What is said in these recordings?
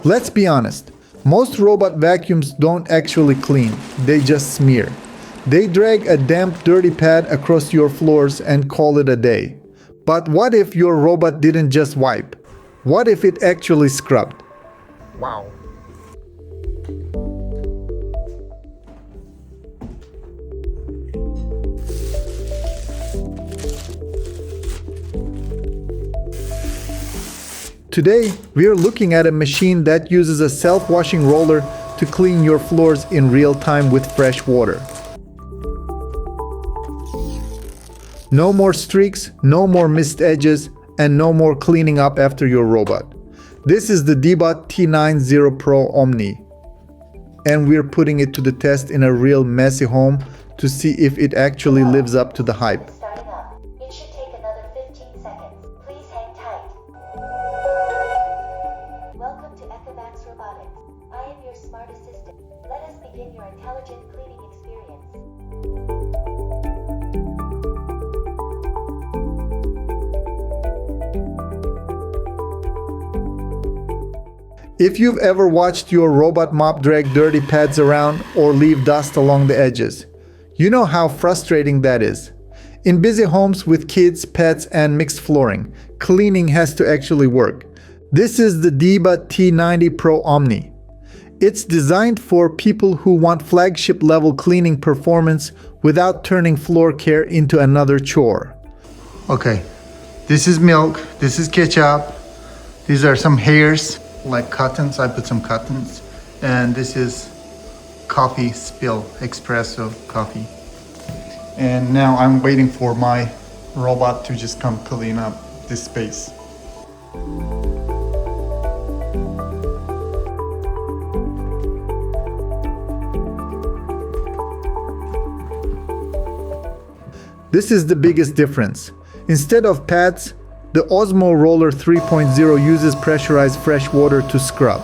Let's be honest, most robot vacuums don't actually clean, they just smear. They drag a damp, dirty pad across your floors and call it a day. But what if your robot didn't just wipe? What if it actually scrubbed? Wow. Today, we are looking at a machine that uses a self-washing roller to clean your floors in real time with fresh water. No more streaks, no more missed edges, and no more cleaning up after your robot. This is the DEEBOT T90 PRO OMNI, and we're putting it to the test in a real messy home to see if it actually lives up to the hype. Starting up. It should take another 15 seconds. Please hang tight. Welcome to Echovacs Robotics. I am your smart assistant. Let us begin your intelligent cleaning experience. If you've ever watched your robot mop drag dirty pads around or leave dust along the edges, you know how frustrating that is. In busy homes with kids, pets, and mixed flooring, cleaning has to actually work. This is the DEEBOT T90 PRO OMNI. It's designed for people who want flagship level cleaning performance without turning floor care into another chore. Okay, this is milk, this is ketchup, these are some hairs like cottons. I put some cottons, and this is coffee spill, espresso coffee. And now I'm waiting for my robot to just come clean up this space. This is the biggest difference. Instead of pads, the OZMO Roller 3.0 uses pressurized fresh water to scrub.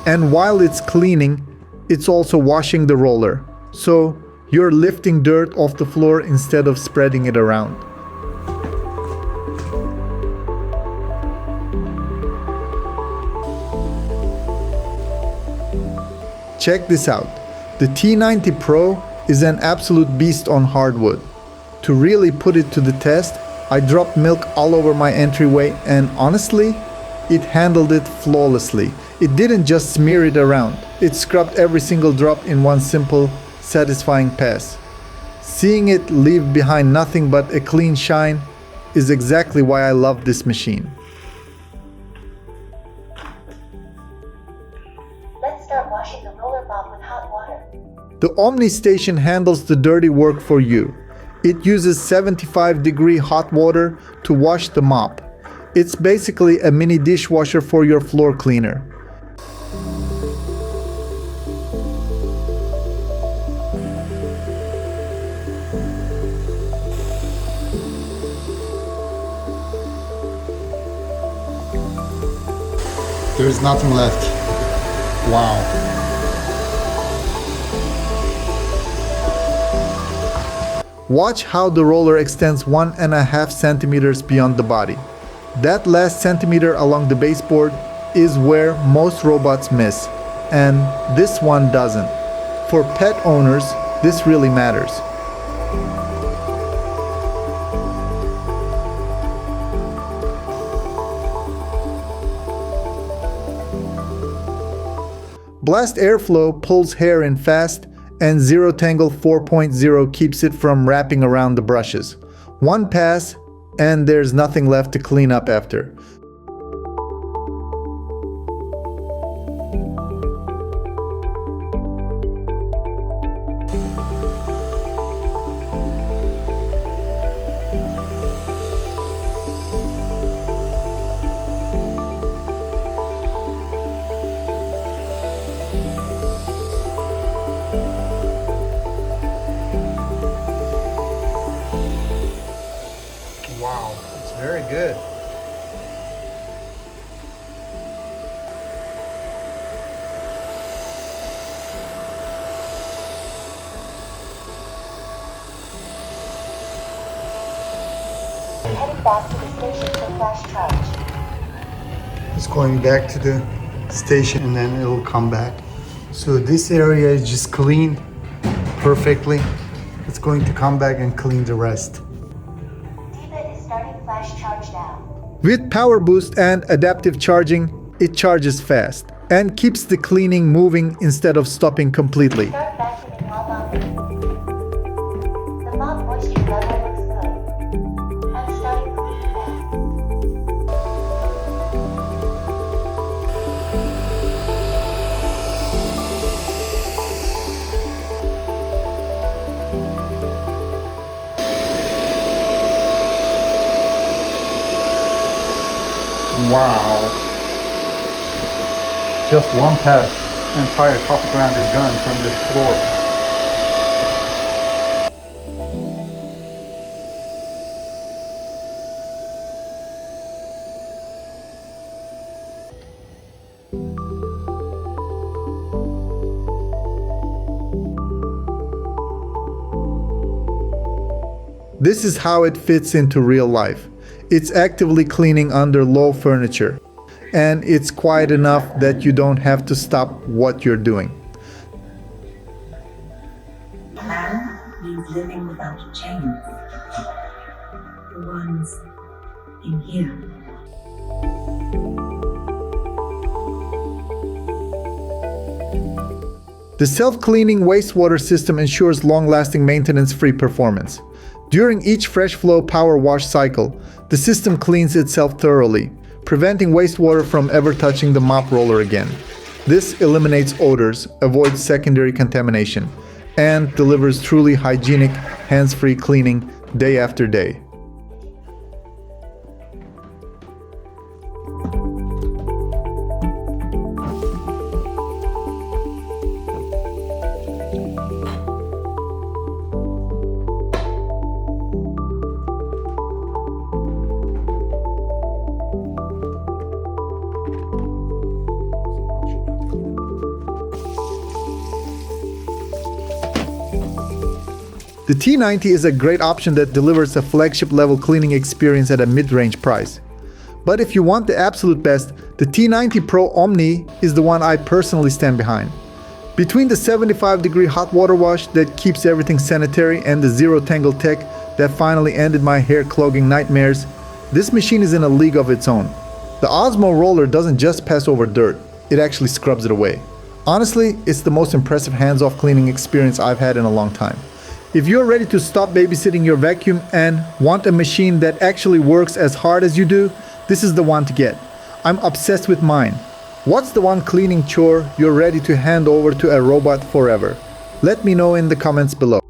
And while it's cleaning, it's also washing the roller. So you're lifting dirt off the floor instead of spreading it around. Check this out. The T90 Pro is an absolute beast on hardwood. To really put it to the test, I dropped milk all over my entryway, and honestly, it handled it flawlessly. It didn't just smear it around. It scrubbed every single drop in one simple, satisfying pass. Seeing it leave behind nothing but a clean shine is exactly why I love this machine. Let's start washing the roller mop with hot water. The OMNI Station handles the dirty work for you. It uses 75-degree hot water to wash the mop. It's basically a mini dishwasher for your floor cleaner. There's nothing left. Wow. Watch how the roller extends 1.5 centimeters beyond the body. That last centimeter along the baseboard is where most robots miss, and this one doesn't. For pet owners, this really matters. Blast airflow pulls hair in fast, and ZeroTangle 4.0 keeps it from wrapping around the brushes. One pass, and there's nothing left to clean up after. Wow, it's very good. Heading back to the station for flash charge. It's going back to the station and then it'll come back. So this area is just cleaned perfectly. It's going to come back and clean the rest. DEEBOT is starting flash charge now. With power boost and adaptive charging, it charges fast and keeps the cleaning moving instead of stopping completely. Start vacuuming while mopping. The mop moisture level looks good. I'm starting cleaning now. Wow. Just one pass, entire top ground is gone from this floor. This is how it fits into real life. It's actively cleaning under low furniture, and it's quiet enough that you don't have to stop what you're doing. Plan means living without chains. The ones in here. The self-cleaning wastewater system ensures long-lasting maintenance-free performance. During each fresh flow power wash cycle, the system cleans itself thoroughly, preventing wastewater from ever touching the mop roller again. This eliminates odors, avoids secondary contamination, and delivers truly hygienic, hands-free cleaning day after day. The T90 is a great option that delivers a flagship level cleaning experience at a mid-range price. But if you want the absolute best, the T90 Pro OMNI is the one I personally stand behind. Between the 75-degree hot water wash that keeps everything sanitary and the ZeroTangle tech that finally ended my hair clogging nightmares, this machine is in a league of its own. The OZMO Roller doesn't just pass over dirt, it actually scrubs it away. Honestly, it's the most impressive hands-off cleaning experience I've had in a long time. If you're ready to stop babysitting your vacuum and want a machine that actually works as hard as you do, this is the one to get. I'm obsessed with mine. What's the one cleaning chore you're ready to hand over to a robot forever? Let me know in the comments below.